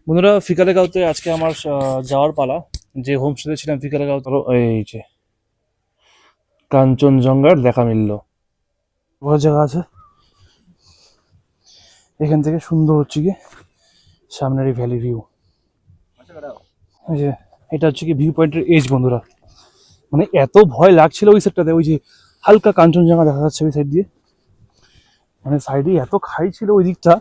বন্ধুরা, ফিকালেগাঁওতে আজকে আমার যাওয়ার পালা। যে হোমস্টেতে ছিলাম ফিকালেগাঁও, ধরো এই যে কাঞ্চনজঙ্ঘার দেখা মিলল। বড় জায়গা আছে, এখান থেকে সুন্দর হচ্ছে কি সামনের এই ভ্যালি ভিউ। এই যে এটা হচ্ছে কি ভিউ পয়েন্টের এজ বন্ধুরা। মানে এত ভয় লাগছিল ওই সাইডটাতে, ওই যে হালকা কাঞ্চনজঙ্ঘা দেখা যাচ্ছে ওই সাইড দিয়ে। মানে সাইডে এত খাই ছিল ওই দিকটা।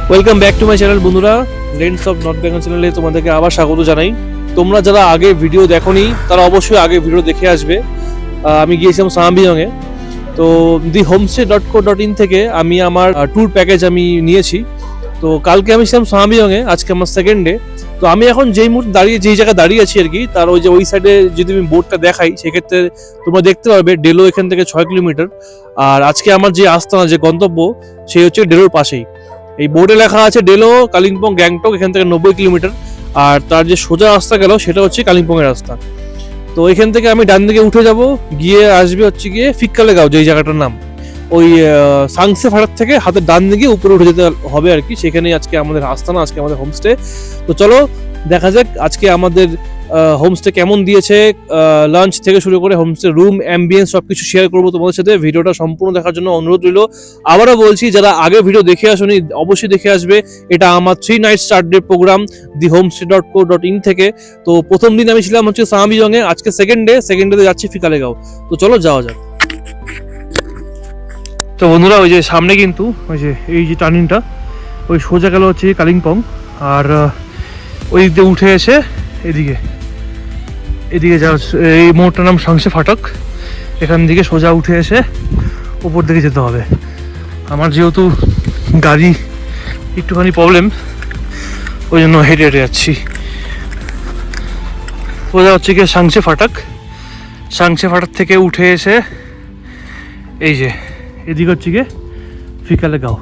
Welcome back to my channel বন্ধুরা, লেন্ডস অফ নর্থ বেঙ্গল চ্যানেলে তোমাদেরকে আবার স্বাগত জানাই। তোমরা যারা আগে ভিডিও দেখোনি তারা অবশ্যই আগে ভিডিও দেখে আসবে। আমি গিয়েছিলাম সাহাবিয়ংয়ে। তো theHomestay.co.in থেকে আমি আমার ট্যুর প্যাকেজ আমি নিয়েছি। তো কালকে আমি ছিলাম সাহাবিয়ংয়ে, আজকে আমার সেকেন্ড ডে। তো আমি এখন যেই মুহূর্তে যেই জায়গায় দাঁড়িয়ে আছি আর কি, তার ওই যে ওই সাইডে যদি আমি বোর্ডটা দেখাই সেক্ষেত্রে তোমরা দেখতে পারবে ডেলো এখান থেকে 6 কিলোমিটার। আর আজকে আমার যে আস্তানা, যে গন্তব্য, সেই হচ্ছে ডেলোর পাশেই। এই বোর্ডে লেখা আছে ডেলো, কালিম্পং, গ্যাংটক এখান থেকে 90 কিলোমিটার। আর তার যে সোজা রাস্তা গেল সেটা হচ্ছে কালিম্পং এর রাস্তা। তো এখান থেকে আমি ডান দিকে উঠে যাব, গিয়ে আসবে হচ্ছে গিয়ে ফিক্কালেগাঁও, যেই জায়গাটার নাম। ওই সাংসে ফাটার থেকে হাতের ডান দিকে উপরে উঠে যেতে হবে আর কি। সেখানেই আজকে আমাদের আস্তানা, আজকে আমাদের হোমস্টে। তো চলো দেখা যাক আজকে আমাদের হোমস্টে কেমন দিয়েছে। লাঞ্চ থেকে শুরু করে হোমস্টে রুম, অ্যাম্বিয়েন্স সবকিছু শেয়ার করবো তোমাদের সাথে। ভিডিওটা সম্পূর্ণ দেখার জন্য অনুরোধ রইল। আবারও বলছি, যারা আগে ভিডিও দেখে আসোনি অবশ্যই দেখে আসবে। এটা আমার 3 নাইট 4 ডে প্রোগ্রাম theHomestay.co.in থেকে। তো প্রথম দিন আমি ছিলাম হচ্ছে সাহাবিয়ংয়ে, আজকে সেকেন্ড ডে যাচ্ছি ফিকালেগাঁও। তো চলো যাওয়া যাক। তো বন্ধুরা, ওই যে সামনে কিন্তু ওই যে এই যে টার্নিংটা, ওই সোজা গেল হচ্ছে কালিম্পং। আর ওই দিক দিয়ে উঠে এসে এদিকে যাওয়া, এই মোড়টার নাম সাংসে ফাটক। এখান থেকে সোজা উঠে এসে উপর দিকে যেতে হবে। আমার যেহেতু গাড়ি একটুখানি প্রবলেম, ওই জন্য হেঁটে হেঁটে যাচ্ছি। সোজা হচ্ছে গিয়ে সাংসে ফাটক থেকে উঠে এসে এই যে এদিকে হচ্ছে গিয়ে ফিকালেগাঁও,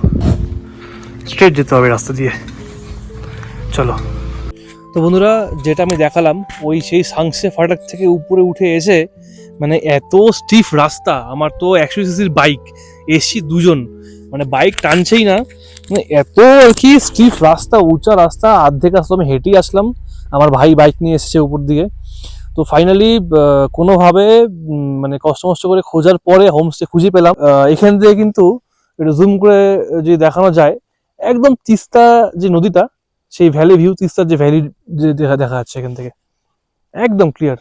স্ট্রেট যেতে হবে রাস্তা দিয়ে। চলো। তো বন্ধুরা, যেটা আমি দেখালাম ওই সেই সাংসে ফাটক থেকে উপরে উঠে এসে, মানে এত স্টিফ রাস্তা। আমার তো 100 সিসির বাইক, এসছি দুজন, মানে বাইক টানছেই না। মানে এত আর কি স্টিফ রাস্তা, উঁচা রাস্তা। অর্ধেক রাস্তা আমি হেঁটেই আসলাম, আমার ভাই বাইক নিয়ে এসেছে উপর দিকে। তো ফাইনালি কোনোভাবে মানে কষ্ট করে খোঁজার পরে হোমস্টে খুঁজে পেলাম। এখান থেকে কিন্তু একটু জুম করে যদি দেখানো যায়, একদম তিস্তা যে নদীটা, সেই ভ্যালি ভিউ, তিস্তার যে ভ্যালি যে দেখা যাচ্ছে এখান থেকে একদম ক্লিয়ার।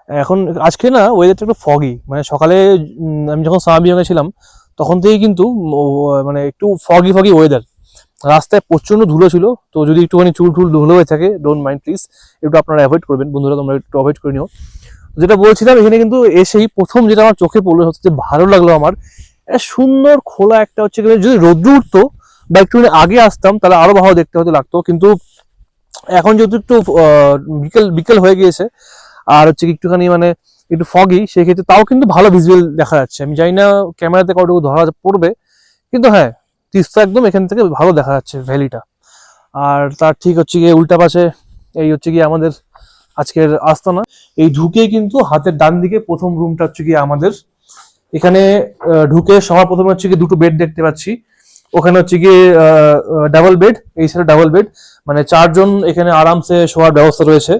এখন আজকে না ওয়েদারটা একটু ফগি, মানে সকালে আমি যখন সাহাবিয়ংয়ে ছিলাম তখন থেকেই কিন্তু মানে একটু ফগি ওয়েদার। রাস্তায় প্রচন্ড ধুলো ছিল। তো যদি একটুখানি চুল ধুলো হয়ে থাকে, ডোন্ট মাইন্ড প্লিজ, একটু আপনারা অ্যাভয়েড করবেন বন্ধুরা, তোমরা একটু অ্যাভয়েড করে নিও। যেটা বলছিলাম, এখানে কিন্তু এসেই প্রথম যেটা আমার চোখে পড়লো, সবচেয়ে ভালো লাগলো আমার, সুন্দর খোলা একটা হচ্ছে, যদি রোদ্র উঠতো বা একটুখানি আগে আসতাম তাহলে আরো ভালো দেখতে হয়তো লাগতো। কিন্তু এখন যেহেতু একটু বিকেল বিকেল হয়ে গিয়েছে, আর হচ্ছে একটুখানি মানে একটু ফগি, সেক্ষেত্রে তাও কিন্তু ভালো ভিজুয়াল দেখা যাচ্ছে। আমি জানি না ক্যামেরাতে কতটুকু ধরা পড়বে, কিন্তু হ্যাঁ, তিস্তা একদম এখান থেকে ভালো দেখা যাচ্ছে ভ্যালিটা। আর তার ঠিক হচ্ছে গিয়ে উল্টা পাশে এই হচ্ছে গিয়ে আমাদের আজকের আস্তানা। এই ঢুকে কিন্তু হাতের ডান দিকে প্রথম রুমটা হচ্ছে গিয়ে আমাদের। এখানে ঢুকে সবার প্রথমে হচ্ছে গিয়ে দুটো বেড দেখতে পাচ্ছি। ওখানে হচ্ছে গিয়ে ডাবল বেড, এই সাইডে ডাবল বেড, মানে 4 জন এখানে আরামসে শোয়ার ব্যবস্থা রয়েছে।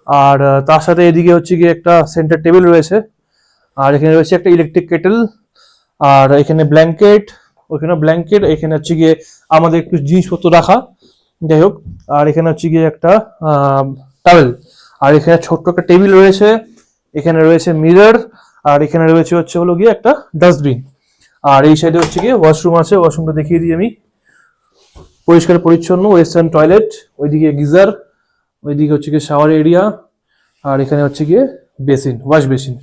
আর তার সাথে এদিকে হচ্ছে গিয়ে একটা সেন্টার টেবিল রয়েছে। আর এখানে রয়েছে একটা ইলেকট্রিক কেটেল। আর এখানে ব্ল্যাঙ্কেট, ওইখানে ব্ল্যাঙ্কেট, এখানে হচ্ছে গিয়ে আমাদের একটু জিনিসপত্র রাখা, যাই হোক। আর এখানে হচ্ছে গিয়ে একটা টাওয়েল। আর এখানে ছোট্ট একটা টেবিল রয়েছে, এখানে রয়েছে মিরর, আর এখানে রয়েছে হলো গিয়ে একটা ডাস্টবিন। আর এই সাইডে হচ্ছে গিয়ে ওয়াশরুম আছে, ওয়াশরুমটা দেখিয়ে দিই আমি। পরিষ্কার পরিচ্ছন্ন ওয়েস্টার্ন টয়লেট, ওইদিকে গিজার, ওইদিকে হচ্ছে গিয়ে শাওয়ার এরিয়া, আর এখানে হচ্ছে গিয়ে বেসিন, ওয়াশ বেসিন।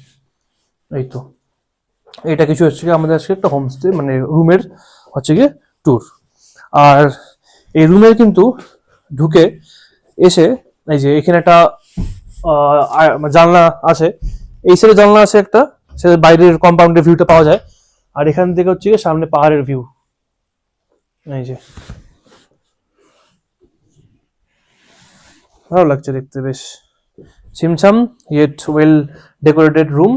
এই তো এটা কিছু হচ্ছে গিয়ে আমাদের আজকে একটা হোমস্টে মানে রুমের হচ্ছে গিয়ে ট্যুর। আর এই রুমের কিন্তু ঢুকে এসে এই যে এখানে একটা জানলা আছে, এই সাইডে জানলা আছে একটা, সে বাইরের কম্পাউন্ডের ভিউটা পাওয়া যায়। আর এখান থেকে হচ্ছে সামনে পাহাড়ের ভিউ, এই যে ভালো লাগছে দেখতে, বেশ ছিমছাম ইয়েট ওয়েল ডেকোরেটেড রুম।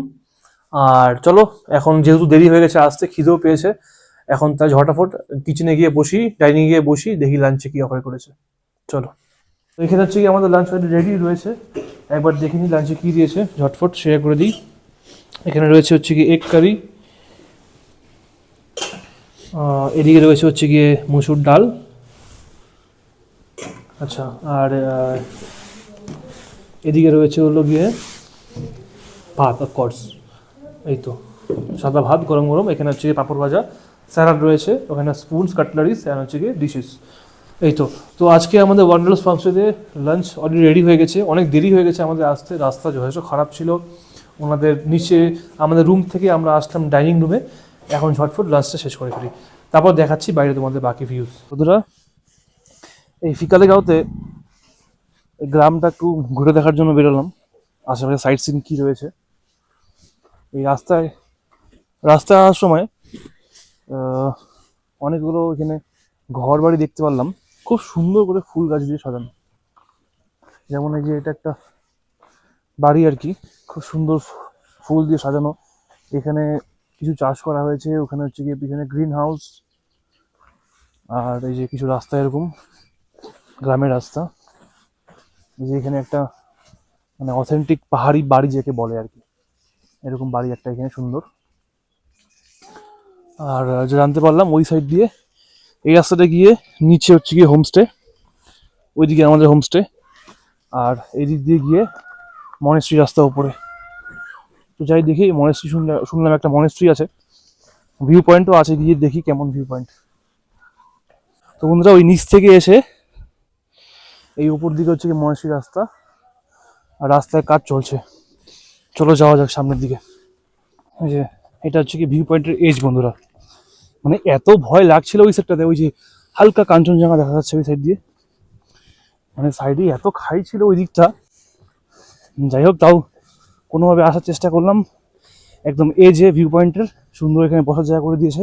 আর চলো এখন যেহেতু দেরি হয়ে গেছে আসতে, খিদেও পেয়েছে, এখন তাই ঝটাফট কিচেনে গিয়ে বসি, ডাইনিং গিয়ে বসি, দেখি লাঞ্চে কি অফার করেছে। চলো, তো এখানে হচ্ছে কি আমাদের লাঞ্চ রেডি রয়েছে, একবার দেখে নিই লাঞ্চে কি দিয়েছে, ঝটফট শেয়ার করে দিই। এখানে রয়েছে হচ্ছে কি এগ কারি, এদিকে রয়েছে হচ্ছে গিয়ে মুসুর ডাল, আচ্ছা, আর এদিকে রয়েছে হলো গিয়ে ভাত, অফকোর্স এই তো সাদা ভাত গরম গরম। এখানে হচ্ছে গিয়ে পাঁপড় ভাজা, স্যালাড রয়েছে, ওখানে স্পুনস, কাটলারিস, অ্যান্ড হচ্ছে গিয়ে ডিশেস। এই তো তো আজকে আমাদের ওয়ান্ডারলস ফার্মস্টেতে লাঞ্চ অলরেডি রেডি হয়ে গেছে। অনেক দেরি হয়ে গেছে আমাদের আসতে, রাস্তা যথেষ্ট খারাপ ছিল ওনাদের নিচে, আমাদের রুম থেকে আমরা আসলাম ডাইনিং রুমে। এখন ঝটফট লাঞ্চটা শেষ করে ফেলি, তারপর দেখাচ্ছি বাইরে তোমাদের বাকি ভিউজ। বন্ধুরা, এই ফিকালে গাঁওতে গ্রামটা একটু ঘুরে দেখার জন্য বেরোলাম, আশেপাশে সাইট সিন কী রয়েছে। এই রাস্তায় আসার সময় অনেকগুলো এখানে ঘর বাড়ি দেখতে পারলাম, খুব সুন্দর করে ফুল গাছ দিয়ে সাজানো। যেমন এই যে এটা একটা বাড়ি আর কি, খুব সুন্দর ফুল দিয়ে সাজানো। এখানে কিছু চাষ করা হয়েছে, ওখানে হচ্ছে গিয়ে পিছনে গ্রিন হাউস, আর এই যে কিছু রাস্তা এরকম গ্রামের রাস্তা। এই যে এখানে একটা মানে অথেন্টিক পাহাড়ি বাড়ি যাকে বলে আর কি, এরকম বাড়ি একটা এখানে সুন্দর। আর যে জানতে পারলাম ওই সাইড দিয়ে এই রাস্তাটা গিয়ে নিচে হচ্ছে গিয়ে হোমস্টে, ওইদিকে আমাদের হোমস্টে, আর এই দিক দিয়ে গিয়ে মনেস্ট্রি রাস্তা উপরে। তো যাই দেখি মনেস্ট্রি, শুনলাম একটা মনেস্ট্রি আছে, ভিউ পয়েন্টও আছে, গিয়ে দেখি কেমন ভিউ পয়েন্ট। তো বন্ধুরা, ওই নিচ থেকে এসে এই উপর দিকে হচ্ছে কি মনেস্ট্রি রাস্তা, আর রাস্তায় কাজ চলছে। চলো যাওয়া যাক সামনের দিকে। এই যে এটা হচ্ছে কি ভিউ পয়েন্টের এজ বন্ধুরা, মানে এত ভয় লাগছিল ওই সাইডটাতে, ওই যে হালকা কাঞ্চনজঙ্ঘা দেখা যাচ্ছে ওই সাইড দিয়ে, মানে সাইডে এত খাই ছিল ওই দিকটা। যাই হোক, তাও কোনোভাবে আসার চেষ্টা করলাম। একদম এজে ভিউ পয়েন্টের সুন্দর এখানে বসার জায়গা করে দিয়েছে,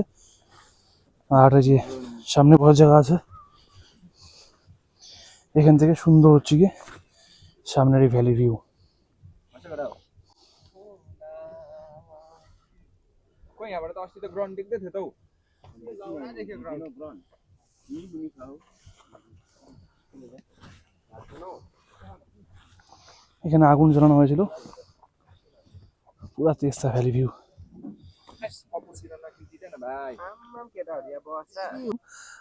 আর এই যে সামনে বসার জায়গা আছে। এখান থেকে সুন্দর হচ্ছে গিয়ে সামনের এই ভ্যালি ভিউ। এখানে আগুন জ্বালানো হয়েছিল, পুরা তেস্তা ভ্যালি ভিউ।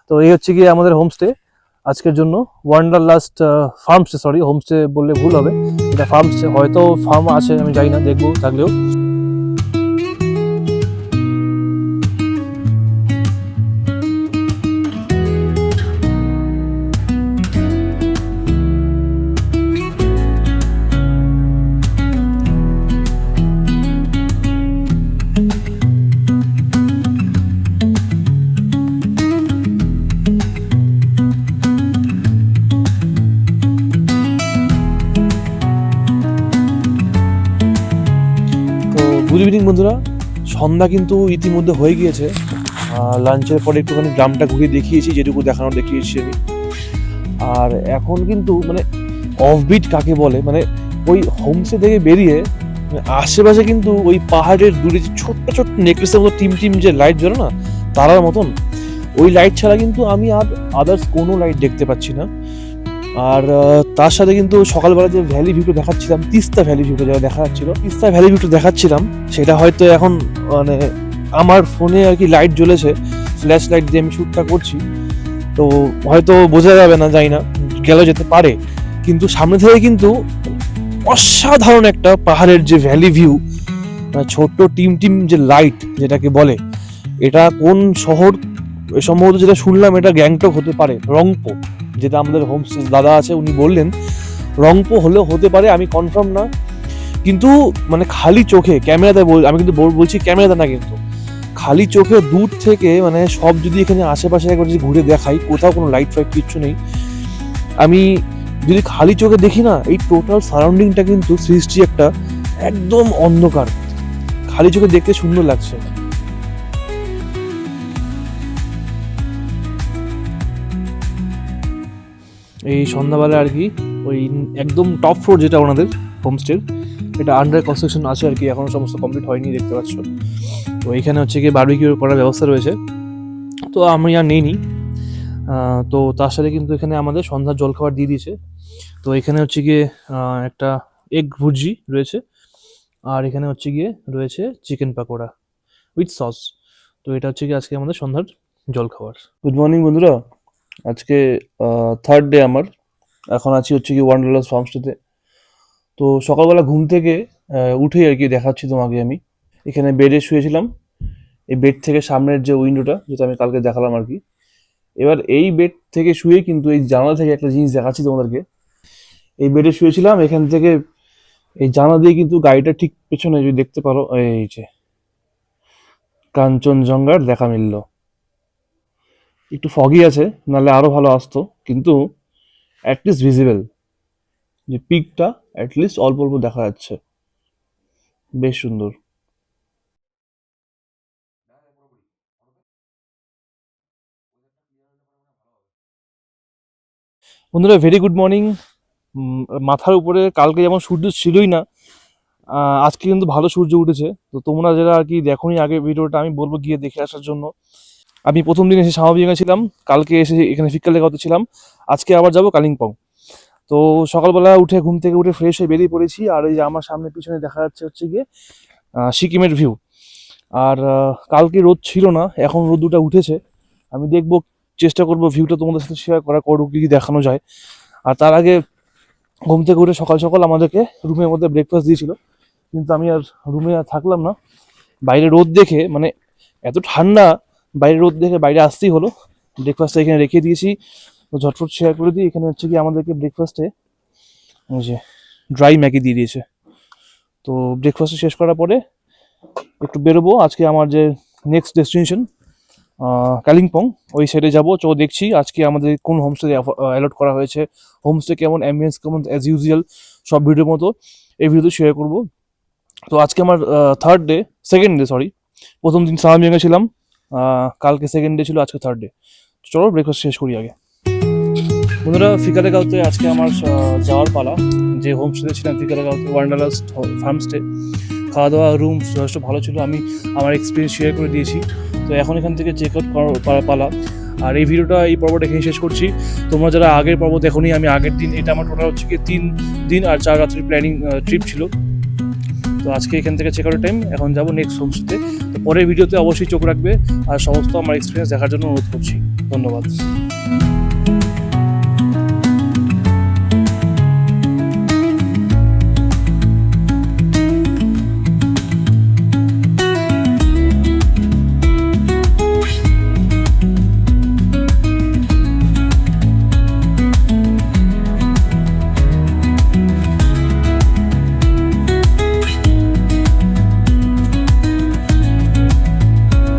তো এই হচ্ছে গিয়ে আমাদের হোমস্টে আজকের জন্য, ওয়ান্ডারলাস্ট ফার্মস্টে, সরি হোমস্টে বললে ভুল হবে, এটা ফার্মস্টে, হয়তো ফার্ম আছে আমি জানি না, দেখবো থাকলেও। গুড ইভিনিং বন্ধুরা, সন্ধ্যা কিন্তু ইতিমধ্যে হয়ে গিয়েছে। লাঞ্চের পরে একটুখানি গ্রামটা ঘুরে দেখিয়েছি, যেটুকু দেখানো দেখিয়েছি আমি। আর এখন কিন্তু মানে অফবিট কাকে বলে, মানে ওই হোমস্টে থেকে বেরিয়ে আশেপাশে কিন্তু ওই পাহাড়ের দূরে যে ছোট্ট ছোট্ট নেকলেসের মতো টিম টিম যে লাইট জ্বলে না, তারার মতন, ওই লাইট ছাড়া কিন্তু আমি আর আদার্স কোনো লাইট দেখতে পাচ্ছি না। আর তার সাথে কিন্তু সকালবেলা যে ভ্যালি ভিউটা দেখাচ্ছিলাম, তিস্তা ভ্যালি ভিউটা যেটা দেখা যাচ্ছিল, তিস্তা ভ্যালি ভিউটা দেখাচ্ছিলাম, সেটা হয়তো এখন মানে আমার ফোনে আর কি লাইট জ্বলেছে, ফ্ল্যাশ লাইট দিয়ে আমি শ্যুটটা করছি, তো হয়তো বোঝা যাবে না, জানি না, গেলেও যেতে পারে। কিন্তু সামনে থেকে কিন্তু অসাধারণ একটা পাহাড়ের যে ভ্যালি ভিউ, ছোট্ট টিম টিম যে লাইট যেটাকে বলে, এটা কোন শহর সম্ভবত যেটা শুনলাম এটা গ্যাংটক হতে পারে, রংপো, যেটা আমাদের হোমস্টে দাদা আছে উনি বললেন রংপো হলেও হতে পারে, আমি কনফার্ম না। কিন্তু মানে খালি চোখে ক্যামেরাতে আমি কিন্তু বলছি ক্যামেরাতে না, কিন্তু খালি চোখে দূর থেকে মানে সব যদি এখানে আশেপাশে একবার যদি ঘুরে দেখাই, কোথাও কোনো লাইট ফাইট কিচ্ছু নেই। আমি যদি খালি চোখে দেখি না, এই টোটাল সারাউন্ডিংটা কিন্তু সৃষ্টি একটা একদম অন্ধকার, খালি চোখে দেখতে সুন্দর লাগছে। এই সন্ধ্যাবেলা আর কি ওই একদম টপ ফ্লোর যেটা ওনাদের হোমস্টের, এটা আন্ডার কনস্ট্রাকশন আছে আর কি, এখনো সমস্ত কমপ্লিট হয়নি, দেখতে পাচ্ছ। তো এখানে হচ্ছে গিয়ে বারবিকিউ করার ব্যবস্থা রয়েছে, তো আমি আর নেইনি। তো তার সাথে কিন্তু এখানে আমাদের সন্ধ্যার জলখাবার দিয়ে দিয়েছে। তো এখানে হচ্ছে গিয়ে একটা এগ ভুর্জি রয়েছে, আর এখানে হচ্ছে গিয়ে রয়েছে চিকেন পাকোড়া উইথ সস। তো এটা হচ্ছে গিয়ে আজকে আমাদের সন্ধ্যার জলখাবার। গুড মর্নিং বন্ধুরা, আজকে থার্ড ডে আমার। এখন আছি হচ্ছে কি ওয়ান্ডারলাস ফার্মস্টেতে। তো সকালবেলা ঘুম থেকে উঠেই আর কি দেখাচ্ছি তোমাকে, আমি এখানে বেডে শুয়েছিলাম। এই বেড থেকে সামনের যে উইন্ডোটা, যেটা আমি কালকে দেখালাম আর কি, এবার এই বেড থেকে শুয়ে কিন্তু এই জানালা থেকে একটা জিনিস দেখাচ্ছি তোমাদেরকে। এই বেডে শুয়েছিলাম, এখান থেকে এই জানালা দিয়ে কিন্তু গাড়িটা ঠিক পেছনে যদি দেখতে পারো, এই যে কাঞ্চনজঙ্ঘার দেখা মিলল। একটু ফগি আছে, নাহলে আরো ভালো আসতো, কিন্তু অ্যাটলিস্ট ভিজিবল, যে পিকটা অ্যাটলিস্ট অল্প অল্প দেখা যাচ্ছে, বেশ সুন্দর। বন্ধুরা ভেরি গুড মর্নিং। মাথার উপরে কালকে যেমন সূর্য ছিলই না, আজকে কিন্তু ভালো সূর্য উঠেছে। তো তোমরা যারা আর কি দেখোনি আগে ভিডিওটা, আমি বলবো গিয়ে দেখে আসার জন্য। আমি প্রথম দিন এসে স্বাভাবিক ছিলাম, কালকে এসে এখানে ফিক্কালেগাঁওতে ছিলাম, আজকে আবার যাব কালিম্পং। তো সকালবেলা উঠে ঘুম থেকে উঠে ফ্রেশ হয়ে বেরিয়ে পড়েছি। আর এই যে আমার সামনে পিছনে দেখা যাচ্ছে হচ্ছে গিয়ে সিকিমের ভিউ। আর কালকে রোদ ছিল না, এখন রোদটা উঠেছে। আমি দেখবো, চেষ্টা করবো ভিউটা তোমাদের সাথে শেয়ার করা, কি দেখানো যায়। আর তার আগে ঘুম থেকে উঠে সকাল সকাল আমাদেরকে রুমের মধ্যে ব্রেকফাস্ট দিয়েছিল, কিন্তু আমি আর রুমে আর থাকলাম না। বাইরে রোদ দেখে, মানে এত ঠান্ডা, বাইরে রোদ দেখে বাইরে আসতেই হলো। ব্রেকফাস্টটা এখানে রেখে দিয়েছি, তো ঝটফট শেয়ার করে দিই। এখানে হচ্ছে কি আমাদেরকে ব্রেকফাস্টে ওই যে ড্রাই ম্যাগি দিয়ে দিয়েছে। তো ব্রেকফাস্ট শেষ করার পরে একটু বেরোবো। আজকে আমার যে নেক্সট ডেস্টিনেশন কালিম্পং, ওই সাইডে যাবো। তো দেখছি আজকে আমাদের কোন হোমস্টে অ্যালট করা হয়েছে, হোমস্টে কেমন, অ্যাম্বিয়েন্স কেমন, অ্যাজ ইউজুয়াল সব ভিডিওর মতো এই ভিডিওতে শেয়ার করবো। তো আজকে আমার সেকেন্ড ডে সরি, প্রথম দিন সাহামিয়াঙ্গে ছিলাম, কালকে সেকেন্ড ডে ছিল, আজকে থার্ড ডে। চলো ব্রেকফাস্ট শেষ করি আগে। বন্ধুরা ফিকালেগাঁওতে আজকে আমার যাওয়ার পালা। যে হোমস্টেতে ছিলাম ফিকালেগাঁওতে, ওয়ান্ডারলাস ফার্মস্টে, খাওয়া দাওয়া রুম যথেষ্ট ভালো ছিল, আমি আমার এক্সপিরিয়েন্স শেয়ার করে দিয়েছি। তো এখন এখান থেকে চেক আউট করার পালা। আর এই ভিডিওটা, এই পর্বটা এখানে শেষ করছি। তোমরা যারা আগের পর্ব দেখোনি, আমি আগের দিন, এটা আমার টোটাল হচ্ছে কি 3 দিন আর 4 রাত্রির প্ল্যানিং ট্রিপ ছিল। তো আজকে এখান থেকে চেক আউটের টাইম, এখন যাবো নেক্সট হোমস্টেতে। তো পরের ভিডিওতে অবশ্যই চোখ রাখবে, আর সমস্ত আমার এক্সপিরিয়েন্স দেখার জন্য অনুরোধ করছি। ধন্যবাদ।